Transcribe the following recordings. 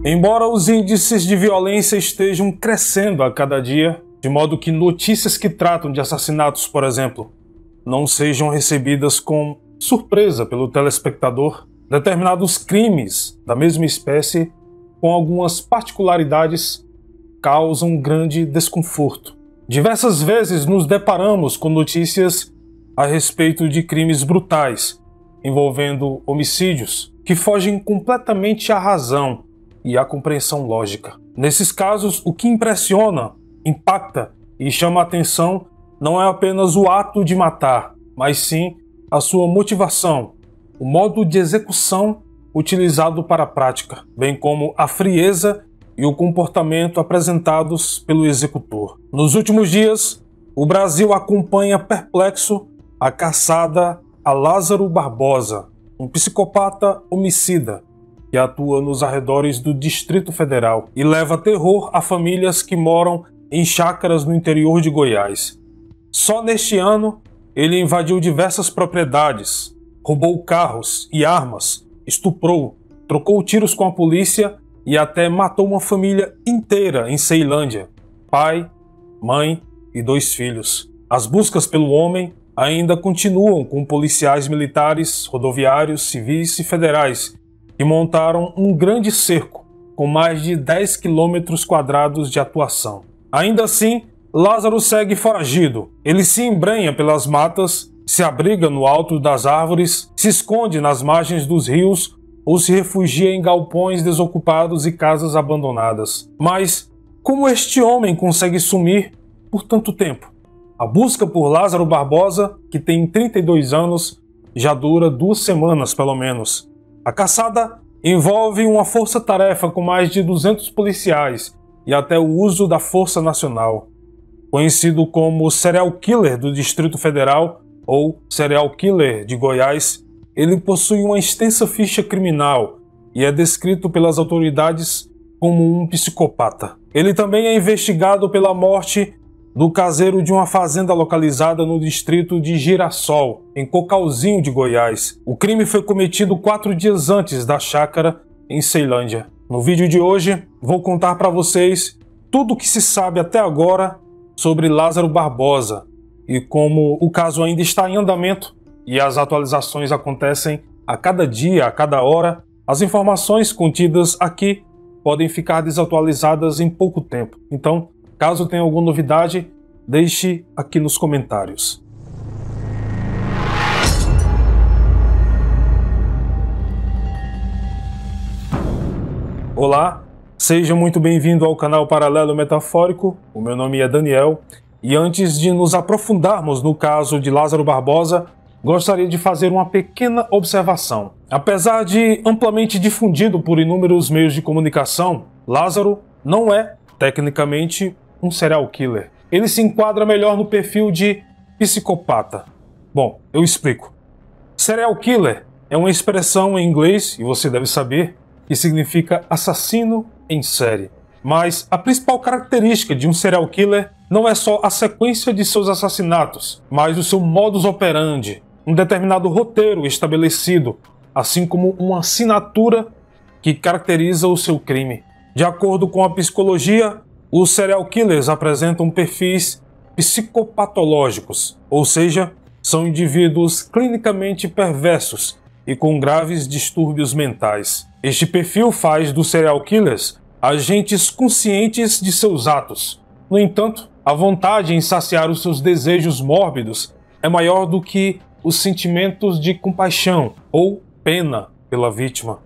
Embora os índices de violência estejam crescendo a cada dia, de modo que notícias que tratam de assassinatos, por exemplo, não sejam recebidas com surpresa pelo telespectador, determinados crimes da mesma espécie, com algumas particularidades, causam grande desconforto. Diversas vezes nos deparamos com notícias a respeito de crimes brutais, envolvendo homicídios que fogem completamente à razão e à compreensão lógica. Nesses casos, o que impressiona, impacta e chama a atenção não é apenas o ato de matar, mas sim a sua motivação, o modo de execução utilizado para a prática, bem como a frieza e o comportamento apresentados pelo executor. Nos últimos dias, o Brasil acompanha perplexo a caçada a Lázaro Barbosa, um psicopata homicida que atua nos arredores do Distrito Federal e leva terror a famílias que moram em chácaras no interior de Goiás. Só neste ano, ele invadiu diversas propriedades, roubou carros e armas, estuprou, trocou tiros com a polícia e até matou uma família inteira em Ceilândia, pai, mãe e 2 filhos. As buscas pelo homem ainda continuam com policiais militares, rodoviários, civis e federais, que montaram um grande cerco com mais de 10 km² de atuação. Ainda assim, Lázaro segue foragido. Ele se embrenha pelas matas, se abriga no alto das árvores, se esconde nas margens dos rios ou se refugia em galpões desocupados e casas abandonadas. Mas como este homem consegue sumir por tanto tempo? A busca por Lázaro Barbosa, que tem 32 anos, já dura 2 semanas pelo menos. A caçada envolve uma força-tarefa com mais de 200 policiais e até o uso da Força Nacional. Conhecido como Serial Killer do Distrito Federal ou Serial Killer de Goiás, ele possui uma extensa ficha criminal e é descrito pelas autoridades como um psicopata. Ele também é investigado pela morte do caseiro de uma fazenda localizada no distrito de Girassol, em Cocalzinho de Goiás. O crime foi cometido 4 dias antes da chácara em Ceilândia. No vídeo de hoje, vou contar para vocês tudo o que se sabe até agora sobre Lázaro Barbosa e como o caso ainda está em andamento e as atualizações acontecem a cada dia, a cada hora. As informações contidas aqui podem ficar desatualizadas em pouco tempo. Então, caso tenha alguma novidade, deixe aqui nos comentários. Olá, seja muito bem-vindo ao canal Paralelo Metafórico. O meu nome é Daniel e antes de nos aprofundarmos no caso de Lázaro Barbosa, gostaria de fazer uma pequena observação. Apesar de amplamente difundido por inúmeros meios de comunicação, Lázaro não é, tecnicamente, um serial killer. Ele se enquadra melhor no perfil de psicopata. Bom, eu explico. Serial killer é uma expressão em inglês, e você deve saber, que significa assassino em série. Mas a principal característica de um serial killer não é só a sequência de seus assassinatos, mas o seu modus operandi, um determinado roteiro estabelecido, assim como uma assinatura que caracteriza o seu crime. De acordo com a psicologia, os serial killers apresentam perfis psicopatológicos, ou seja, são indivíduos clinicamente perversos e com graves distúrbios mentais. Este perfil faz dos serial killers agentes conscientes de seus atos. No entanto, a vontade em saciar os seus desejos mórbidos é maior do que os sentimentos de compaixão ou pena pela vítima.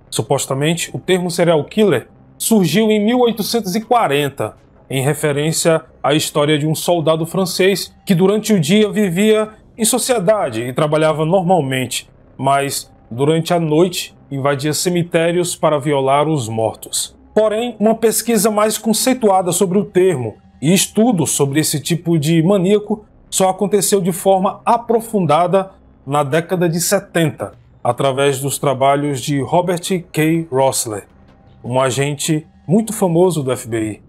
Supostamente, o termo serial killer surgiu em 1840, em referência à história de um soldado francês que durante o dia vivia em sociedade e trabalhava normalmente, mas durante a noite invadia cemitérios para violar os mortos. Porém, uma pesquisa mais conceituada sobre o termo e estudos sobre esse tipo de maníaco só aconteceu de forma aprofundada na década de 70, através dos trabalhos de Robert K. Rosler, um agente muito famoso do FBI.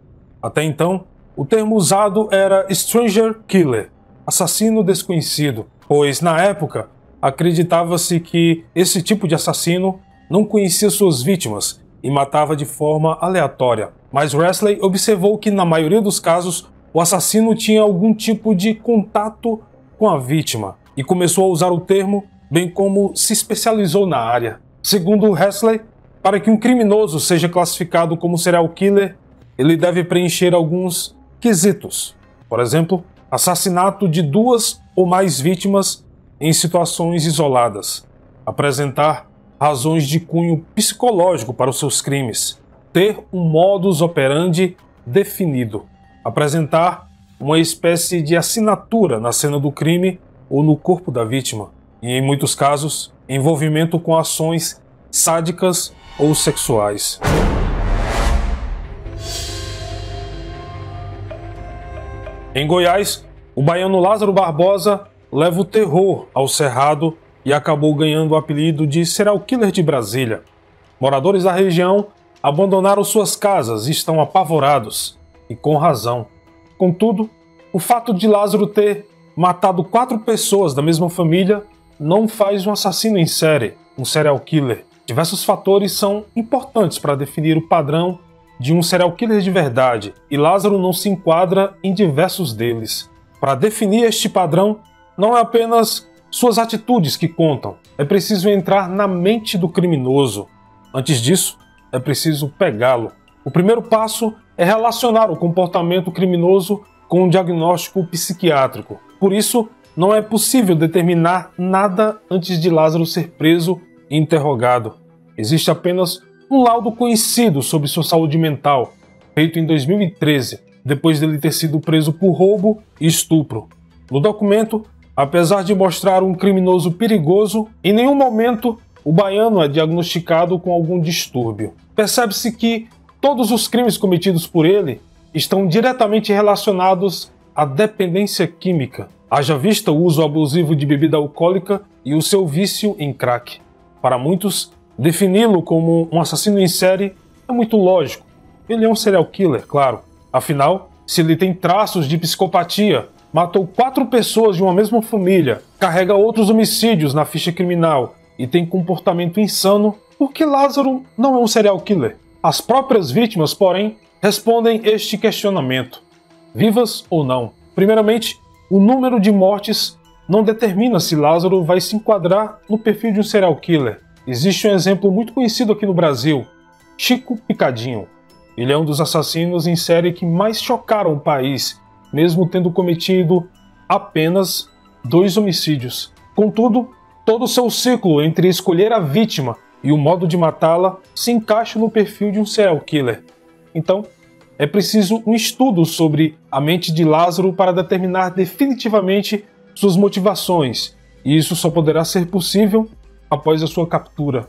Até então, o termo usado era Stranger Killer, assassino desconhecido, pois na época acreditava-se que esse tipo de assassino não conhecia suas vítimas e matava de forma aleatória. Mas Wesley observou que, na maioria dos casos, o assassino tinha algum tipo de contato com a vítima e começou a usar o termo, bem como se especializou na área. Segundo Wesley, para que um criminoso seja classificado como serial killer, ele deve preencher alguns quesitos. Por exemplo, assassinato de 2 ou mais vítimas em situações isoladas, apresentar razões de cunho psicológico para os seus crimes, ter um modus operandi definido, apresentar uma espécie de assinatura na cena do crime ou no corpo da vítima, e em muitos casos, envolvimento com ações sádicas ou sexuais. Em Goiás, o baiano Lázaro Barbosa leva o terror ao Cerrado e acabou ganhando o apelido de serial killer de Brasília. Moradores da região abandonaram suas casas e estão apavorados, e com razão. Contudo, o fato de Lázaro ter matado 4 pessoas da mesma família não faz um assassino em série, um serial killer. Diversos fatores são importantes para definir o padrão de um serial killer de verdade, e Lázaro não se enquadra em diversos deles. Para definir este padrão, não é apenas suas atitudes que contam, é preciso entrar na mente do criminoso. Antes disso, é preciso pegá-lo. O primeiro passo é relacionar o comportamento criminoso com um diagnóstico psiquiátrico. Por isso, não é possível determinar nada antes de Lázaro ser preso e interrogado. Existe apenas um laudo conhecido sobre sua saúde mental, feito em 2013, depois dele ter sido preso por roubo e estupro. No documento, apesar de mostrar um criminoso perigoso, em nenhum momento o baiano é diagnosticado com algum distúrbio. Percebe-se que todos os crimes cometidos por ele estão diretamente relacionados à dependência química, haja vista o uso abusivo de bebida alcoólica e o seu vício em crack. Para muitos, defini-lo como um assassino em série é muito lógico. Ele é um serial killer, claro. Afinal, se ele tem traços de psicopatia, matou 4 pessoas de uma mesma família, carrega outros homicídios na ficha criminal e tem comportamento insano, por que Lázaro não é um serial killer? As próprias vítimas, porém, respondem este questionamento, vivas ou não. Primeiramente, o número de mortes não determina se Lázaro vai se enquadrar no perfil de um serial killer. Existe um exemplo muito conhecido aqui no Brasil, Chico Picadinho. Ele é um dos assassinos em série que mais chocaram o país, mesmo tendo cometido apenas 2 homicídios. Contudo, todo o seu ciclo entre escolher a vítima e o modo de matá-la se encaixa no perfil de um serial killer. Então, é preciso um estudo sobre a mente de Lázaro para determinar definitivamente suas motivações, e isso só poderá ser possível após a sua captura.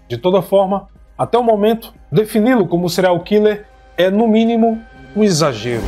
De toda forma, até o momento, defini-lo como serial killer é, no mínimo, um exagero.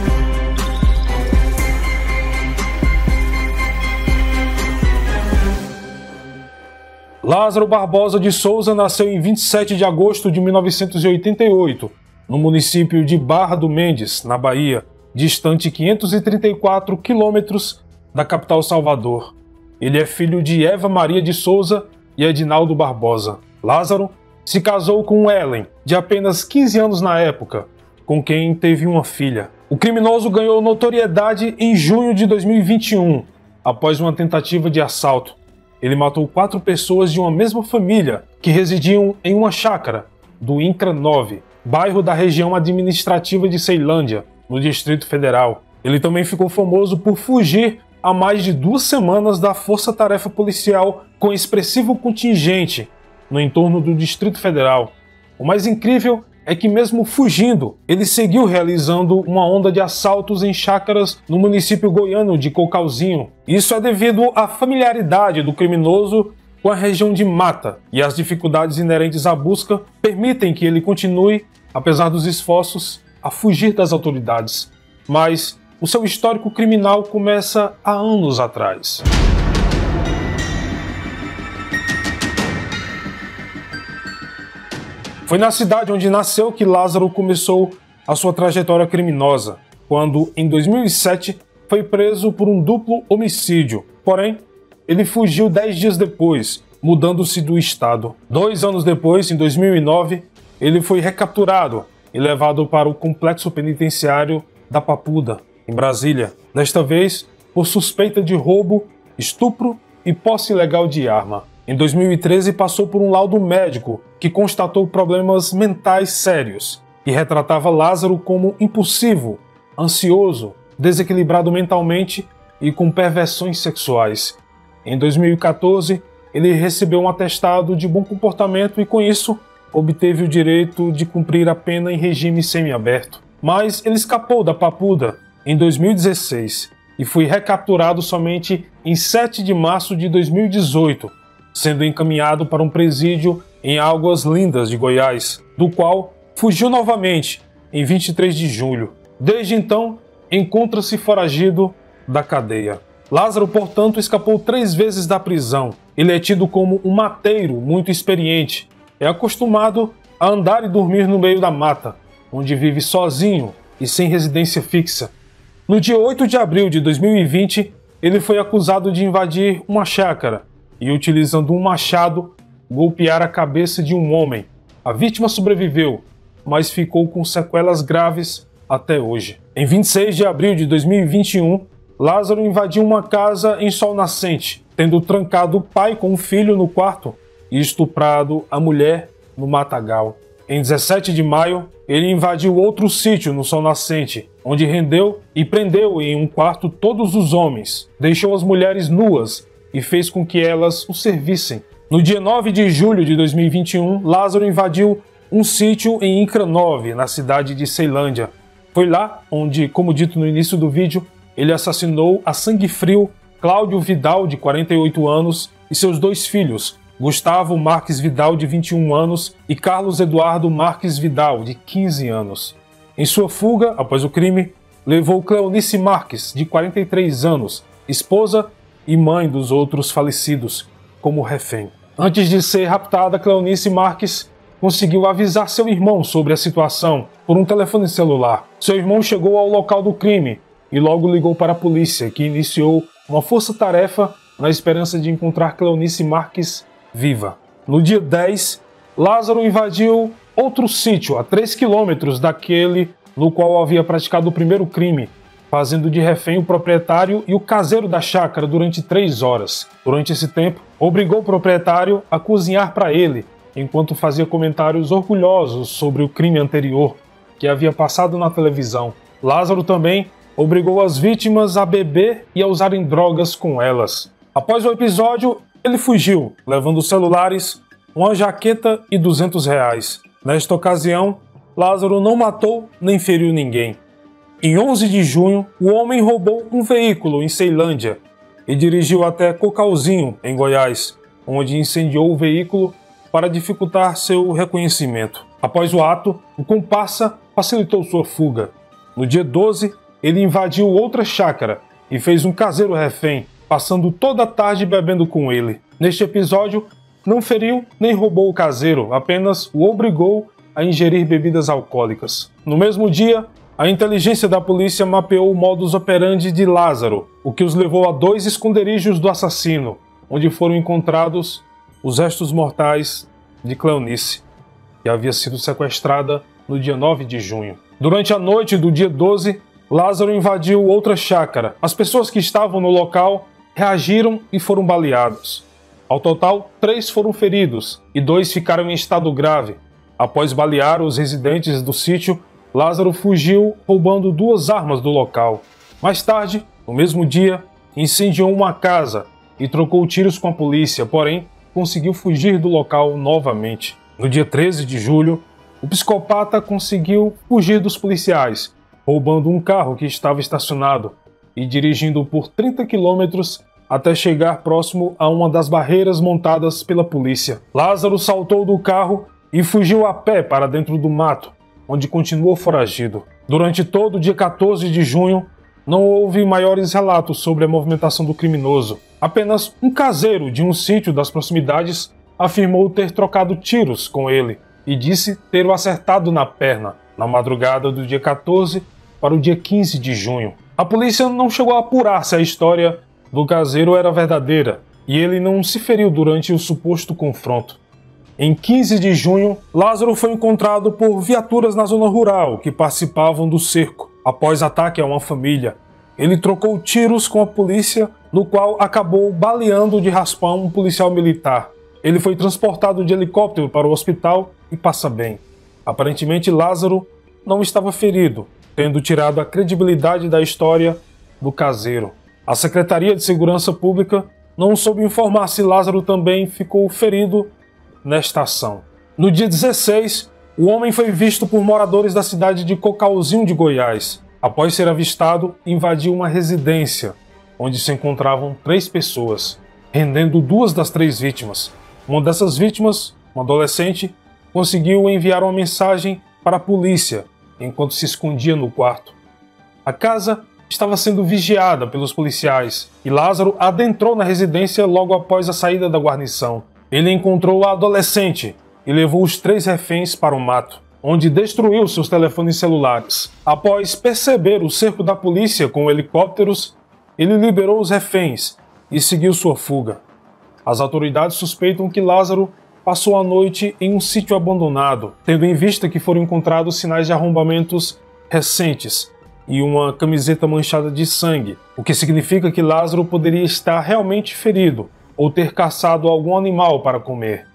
Lázaro Barbosa de Souza nasceu em 27 de agosto de 1988, no município de Barra do Mendes, na Bahia, distante 534 quilômetros da capital Salvador. Ele é filho de Eva Maria de Souza e Edinaldo Barbosa. Lázaro se casou com Ellen, de apenas 15 anos na época, com quem teve uma filha. O criminoso ganhou notoriedade em junho de 2021, após uma tentativa de assalto. Ele matou 4 pessoas de uma mesma família que residiam em uma chácara do INCRA 9, bairro da região administrativa de Ceilândia, no Distrito Federal. Ele também ficou famoso por fugir há mais de 2 semanas da força-tarefa policial com expressivo contingente no entorno do Distrito Federal. O mais incrível é que, mesmo fugindo, ele seguiu realizando uma onda de assaltos em chácaras no município goiano de Cocalzinho. Isso é devido à familiaridade do criminoso com a região de mata, e as dificuldades inerentes à busca permitem que ele continue, apesar dos esforços, a fugir das autoridades. Mas o seu histórico criminal começa há anos atrás. Foi na cidade onde nasceu que Lázaro começou a sua trajetória criminosa, quando, em 2007, foi preso por um duplo homicídio. Porém, ele fugiu 10 dias depois, mudando-se do estado. 2 anos depois, em 2009, ele foi recapturado e levado para o complexo penitenciário da Papuda, em Brasília, desta vez por suspeita de roubo, estupro e posse ilegal de arma. Em 2013, passou por um laudo médico que constatou problemas mentais sérios e retratava Lázaro como impulsivo, ansioso, desequilibrado mentalmente e com perversões sexuais. Em 2014, ele recebeu um atestado de bom comportamento e, com isso, obteve o direito de cumprir a pena em regime semiaberto. Mas ele escapou da Papuda em 2016 e foi recapturado somente em 7 de março de 2018, sendo encaminhado para um presídio em Águas Lindas de Goiás, do qual fugiu novamente em 23 de julho. Desde então, encontra-se foragido da cadeia. Lázaro, portanto, escapou 3 vezes da prisão. Ele é tido como um mateiro muito experiente. É acostumado a andar e dormir no meio da mata, onde vive sozinho e sem residência fixa. No dia 8 de abril de 2020, ele foi acusado de invadir uma chácara e, utilizando um machado, golpear a cabeça de um homem. A vítima sobreviveu, mas ficou com sequelas graves até hoje. Em 26 de abril de 2021, Lázaro invadiu uma casa em Sol Nascente, tendo trancado o pai com o filho no quarto e estuprado a mulher no matagal. Em 17 de maio, ele invadiu outro sítio no Sol Nascente, onde rendeu e prendeu em um quarto todos os homens, deixou as mulheres nuas e fez com que elas o servissem. No dia 9 de julho de 2021, Lázaro invadiu um sítio em Incranove, na cidade de Ceilândia. Foi lá onde, como dito no início do vídeo, ele assassinou a sangue frio Cláudio Vidal, de 48 anos, e seus 2 filhos, Gustavo Marques Vidal, de 21 anos, e Carlos Eduardo Marques Vidal, de 15 anos. Em sua fuga, após o crime, levou Cleonice Marques, de 43 anos, esposa e mãe dos outros falecidos, como refém. Antes de ser raptada, Cleonice Marques conseguiu avisar seu irmão sobre a situação por um telefone celular. Seu irmão chegou ao local do crime e logo ligou para a polícia, que iniciou uma força-tarefa na esperança de encontrar Cleonice Marques viva. No dia 10, Lázaro invadiu outro sítio a 3 quilômetros daquele no qual havia praticado o primeiro crime, fazendo de refém o proprietário e o caseiro da chácara durante 3 horas. Durante esse tempo, obrigou o proprietário a cozinhar para ele, enquanto fazia comentários orgulhosos sobre o crime anterior que havia passado na televisão. Lázaro também obrigou as vítimas a beber e a usarem drogas com elas. Após o episódio, ele fugiu, levando celulares, uma jaqueta e R$200. Nesta ocasião, Lázaro não matou nem feriu ninguém. Em 11 de junho, o homem roubou um veículo em Ceilândia e dirigiu até Cocalzinho, em Goiás, onde incendiou o veículo para dificultar seu reconhecimento. Após o ato, o comparsa facilitou sua fuga. No dia 12, ele invadiu outra chácara e fez um caseiro refém, passando toda a tarde bebendo com ele. Neste episódio, não feriu nem roubou o caseiro, apenas o obrigou a ingerir bebidas alcoólicas. No mesmo dia, a inteligência da polícia mapeou o modus operandi de Lázaro, o que os levou a 2 esconderijos do assassino, onde foram encontrados os restos mortais de Cleonice, que havia sido sequestrada no dia 9 de junho. Durante a noite do dia 12, Lázaro invadiu outra chácara. As pessoas que estavam no local reagiram e foram baleados. Ao total, 3 foram feridos e 2 ficaram em estado grave. Após balear os residentes do sítio, Lázaro fugiu roubando 2 armas do local. Mais tarde, no mesmo dia, incendiou uma casa e trocou tiros com a polícia, porém conseguiu fugir do local novamente. No dia 13 de julho, o psicopata conseguiu fugir dos policiais, roubando um carro que estava estacionado e dirigindo por 30 quilômetros até chegar próximo a uma das barreiras montadas pela polícia. Lázaro saltou do carro e fugiu a pé para dentro do mato, onde continuou foragido. Durante todo o dia 14 de junho, não houve maiores relatos sobre a movimentação do criminoso. Apenas um caseiro de um sítio das proximidades afirmou ter trocado tiros com ele e disse ter o acertado na perna na madrugada do dia 14 para o dia 15 de junho. A polícia não chegou a apurar se a história do caseiro era verdadeira e ele não se feriu durante o suposto confronto. Em 15 de junho, Lázaro foi encontrado por viaturas na zona rural que participavam do cerco. Após ataque a uma família, ele trocou tiros com a polícia, no qual acabou baleando de raspão um policial militar. Ele foi transportado de helicóptero para o hospital e passa bem. Aparentemente, Lázaro não estava ferido, tendo tirado a credibilidade da história do caseiro. A Secretaria de Segurança Pública não soube informar se Lázaro também ficou ferido nesta ação. No dia 16, o homem foi visto por moradores da cidade de Cocalzinho de Goiás. Após ser avistado, invadiu uma residência, onde se encontravam 3 pessoas, rendendo 2 das 3 vítimas. Uma dessas vítimas, um adolescente, conseguiu enviar uma mensagem para a polícia, enquanto se escondia no quarto. A casa estava sendo vigiada pelos policiais, e Lázaro adentrou na residência logo após a saída da guarnição. Ele encontrou a adolescente e levou os 3 reféns para o mato, onde destruiu seus telefones celulares. Após perceber o cerco da polícia com helicópteros, ele liberou os reféns e seguiu sua fuga. As autoridades suspeitam que Lázaro passou a noite em um sítio abandonado, tendo em vista que foram encontrados sinais de arrombamentos recentes e uma camiseta manchada de sangue, o que significa que Lázaro poderia estar realmente ferido ou ter caçado algum animal para comer.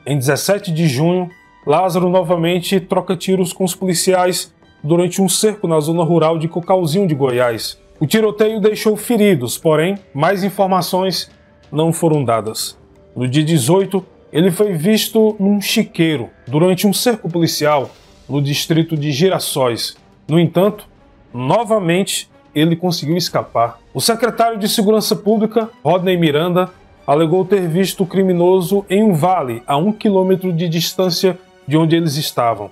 Em 17 de junho, Lázaro novamente troca tiros com os policiais durante um cerco na zona rural de Cocalzinho de Goiás. O tiroteio deixou feridos, porém, mais informações não foram dadas. No dia 18, ele foi visto num chiqueiro durante um cerco policial no distrito de Girassóis. No entanto, novamente, ele conseguiu escapar. O secretário de Segurança Pública, Rodney Miranda, alegou ter visto o criminoso em um vale a 1 quilômetro de distância de onde eles estavam.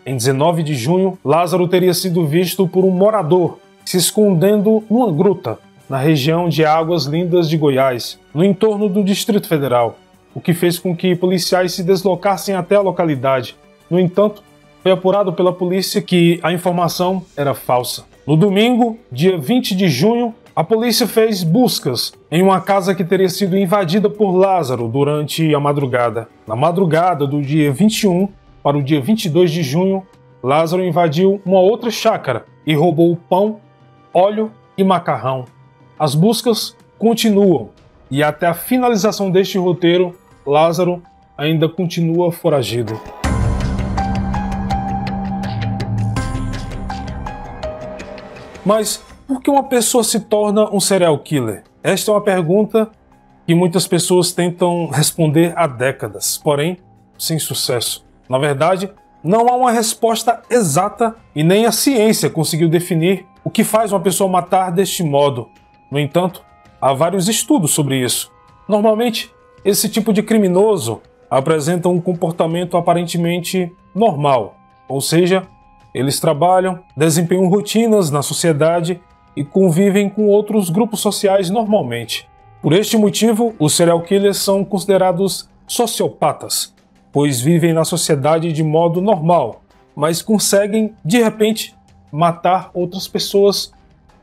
Em 19 de junho, Lázaro teria sido visto por um morador se escondendo numa gruta na região de Águas Lindas de Goiás, no entorno do Distrito Federal, o que fez com que policiais se deslocassem até a localidade. No entanto, foi apurado pela polícia que a informação era falsa. No domingo, dia 20 de junho, a polícia fez buscas em uma casa que teria sido invadida por Lázaro durante a madrugada. Na madrugada do dia 21 para o dia 22 de junho, Lázaro invadiu uma outra chácara e roubou pão, óleo e macarrão. As buscas continuam e até a finalização deste roteiro, Lázaro ainda continua foragido. Mas por que uma pessoa se torna um serial killer? Esta é uma pergunta que muitas pessoas tentam responder há décadas, porém sem sucesso. Na verdade, não há uma resposta exata e nem a ciência conseguiu definir o que faz uma pessoa matar deste modo. No entanto, há vários estudos sobre isso. Normalmente, esse tipo de criminoso apresenta um comportamento aparentemente normal, ou seja, eles trabalham, desempenham rotinas na sociedade e convivem com outros grupos sociais normalmente. Por este motivo, os serial killers são considerados sociopatas, pois vivem na sociedade de modo normal, mas conseguem, de repente, matar outras pessoas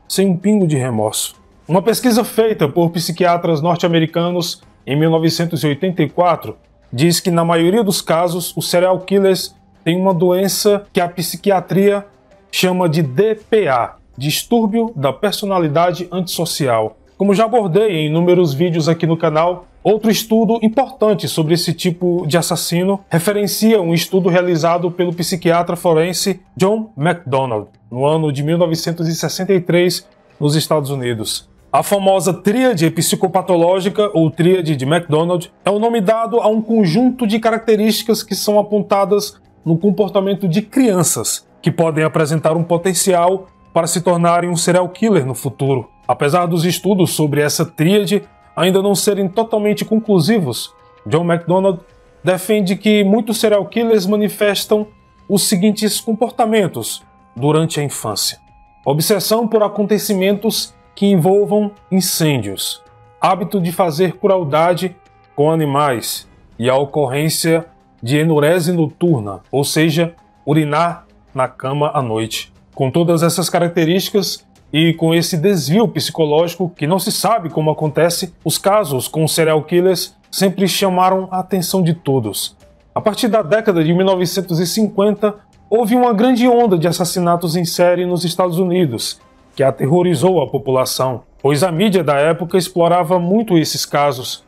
sem um pingo de remorso. Uma pesquisa feita por psiquiatras norte-americanos em 1984 diz que, na maioria dos casos, os serial killers têm uma doença que a psiquiatria chama de DPA, distúrbio da personalidade antissocial. Como já abordei em inúmeros vídeos aqui no canal, outro estudo importante sobre esse tipo de assassino referencia um estudo realizado pelo psiquiatra forense John McDonald, no ano de 1963, nos Estados Unidos. A famosa tríade psicopatológica, ou tríade de McDonald, é o nome dado a um conjunto de características que são apontadas no comportamento de crianças, que podem apresentar um potencial para se tornarem um serial killer no futuro. Apesar dos estudos sobre essa tríade ainda não serem totalmente conclusivos, John McDonald defende que muitos serial killers manifestam os seguintes comportamentos durante a infância: obsessão por acontecimentos que envolvam incêndios, hábito de fazer crueldade com animais e a ocorrência de enurese noturna, ou seja, urinar na cama à noite. Com todas essas características e com esse desvio psicológico que não se sabe como acontece, os casos com serial killers sempre chamaram a atenção de todos. A partir da década de 1950, houve uma grande onda de assassinatos em série nos Estados Unidos, que aterrorizou a população, pois a mídia da época explorava muito esses casos.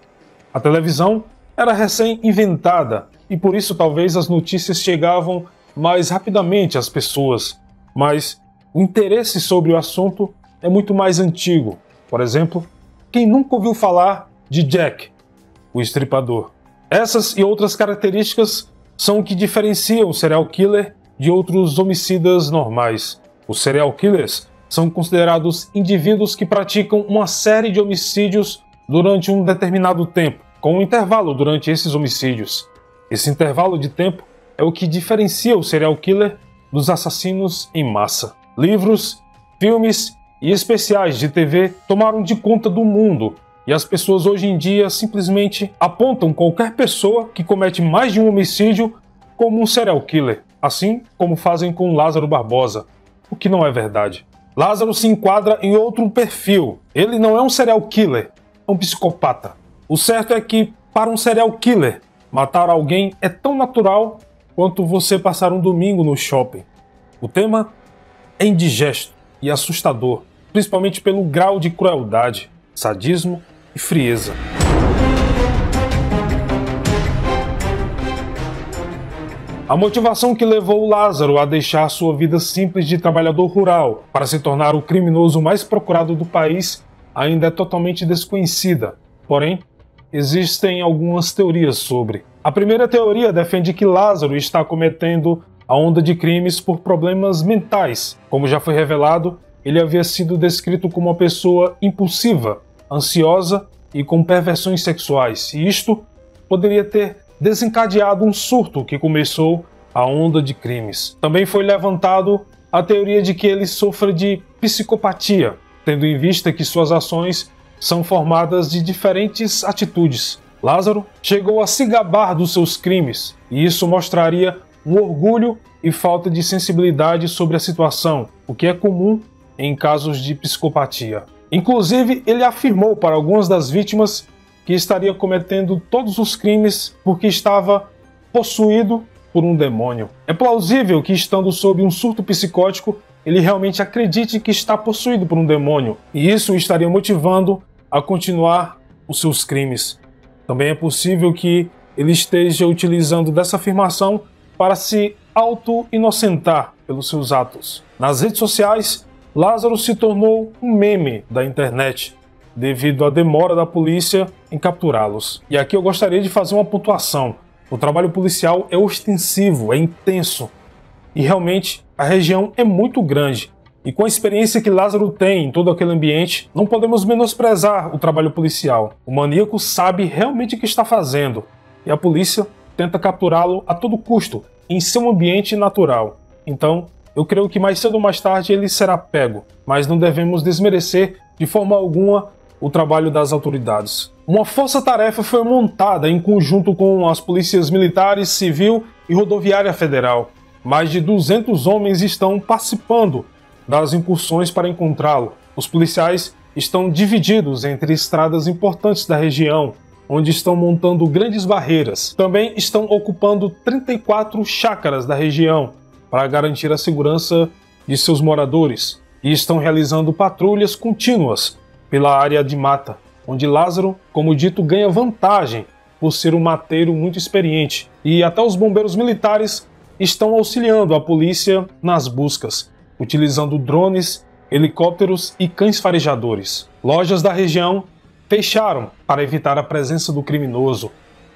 A televisão era recém-inventada e por isso talvez as notícias chegavam mais rapidamente às pessoas, mas o interesse sobre o assunto é muito mais antigo. Por exemplo, quem nunca ouviu falar de Jack, o Estripador? Essas e outras características são o que diferenciam o serial killer de outros homicidas normais. Os serial killers são considerados indivíduos que praticam uma série de homicídios durante um determinado tempo, com um intervalo durante esses homicídios. Esse intervalo de tempo é o que diferencia o serial killer dos assassinos em massa. Livros, filmes e especiais de TV tomaram de conta do mundo, e as pessoas hoje em dia simplesmente apontam qualquer pessoa que comete mais de um homicídio como um serial killer, assim como fazem com Lázaro Barbosa, o que não é verdade. Lázaro se enquadra em outro perfil. Ele não é um serial killer, é um psicopata. O certo é que, para um serial killer, matar alguém é tão natural quanto você passar um domingo no shopping. O tema é indigesto e assustador, principalmente pelo grau de crueldade, sadismo e frieza. A motivação que levou Lázaro a deixar sua vida simples de trabalhador rural para se tornar o criminoso mais procurado do país ainda é totalmente desconhecida. Porém, existem algumas teorias sobre. A primeira teoria defende que Lázaro está cometendo a onda de crimes por problemas mentais. Como já foi revelado, ele havia sido descrito como uma pessoa impulsiva, ansiosa e com perversões sexuais, e isto poderia ter desencadeado um surto que começou a onda de crimes. Também foi levantado a teoria de que ele sofre de psicopatia, tendo em vista que suas ações são formadas de diferentes atitudes. Lázaro chegou a se gabar dos seus crimes, e isso mostraria um orgulho e falta de sensibilidade sobre a situação, o que é comum em casos de psicopatia. Inclusive, ele afirmou para algumas das vítimas que estaria cometendo todos os crimes porque estava possuído por um demônio. É plausível que, estando sob um surto psicótico, ele realmente acredite que está possuído por um demônio, e isso o estaria motivando a continuar os seus crimes. Também é possível que ele esteja utilizando dessa afirmação para se auto-inocentar pelos seus atos. Nas redes sociais, Lázaro se tornou um meme da internet, devido à demora da polícia em capturá-los. E aqui eu gostaria de fazer uma pontuação. O trabalho policial é ostensivo, é intenso, e realmente a região é muito grande. E com a experiência que Lázaro tem em todo aquele ambiente, não podemos menosprezar o trabalho policial. O maníaco sabe realmente o que está fazendo, e a polícia tenta capturá-lo a todo custo, em seu ambiente natural. Então, eu creio que mais cedo ou mais tarde ele será pego, mas não devemos desmerecer de forma alguma o trabalho das autoridades. Uma força-tarefa foi montada em conjunto com as polícias militares, civil e rodoviária federal. Mais de 200 homens estão participando das incursões para encontrá-lo. Os policiais estão divididos entre estradas importantes da região, onde estão montando grandes barreiras. Também estão ocupando 34 chácaras da região para garantir a segurança de seus moradores, e estão realizando patrulhas contínuas pela área de mata, onde Lázaro, como dito, ganha vantagem por ser um mateiro muito experiente, e até os bombeiros militares estão auxiliando a polícia nas buscas, utilizando drones, helicópteros e cães farejadores. Lojas da região fecharam para evitar a presença do criminoso,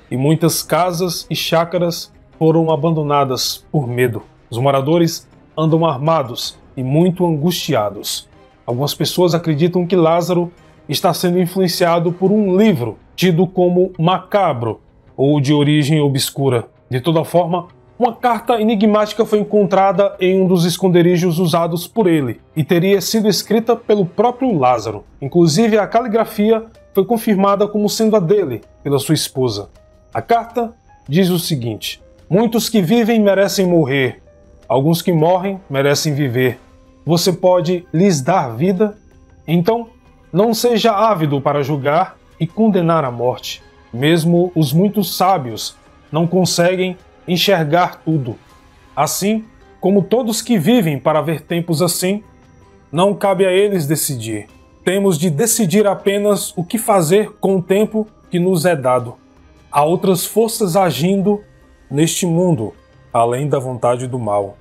e muitas casas e chácaras foram abandonadas por medo. Os moradores andam armados e muito angustiados. Algumas pessoas acreditam que Lázaro está sendo influenciado por um livro tido como macabro ou de origem obscura. De toda forma, uma carta enigmática foi encontrada em um dos esconderijos usados por ele e teria sido escrita pelo próprio Lázaro. Inclusive, a caligrafia foi confirmada como sendo a dele pela sua esposa. A carta diz o seguinte: muitos que vivem merecem morrer, alguns que morrem merecem viver. Você pode lhes dar vida? Então, não seja ávido para julgar e condenar a morte. Mesmo os muito sábios não conseguem enxergar tudo. Assim como todos que vivem para ver tempos assim, não cabe a eles decidir. Temos de decidir apenas o que fazer com o tempo que nos é dado. Há outras forças agindo neste mundo, além da vontade do mal.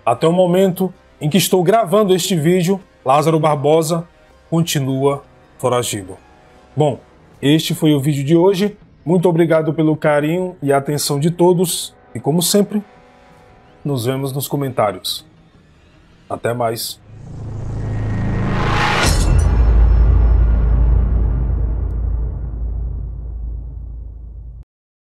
Até o momento em que estou gravando este vídeo, Lázaro Barbosa continua foragido. Bom, este foi o vídeo de hoje. Muito obrigado pelo carinho e atenção de todos. E como sempre, nos vemos nos comentários. Até mais.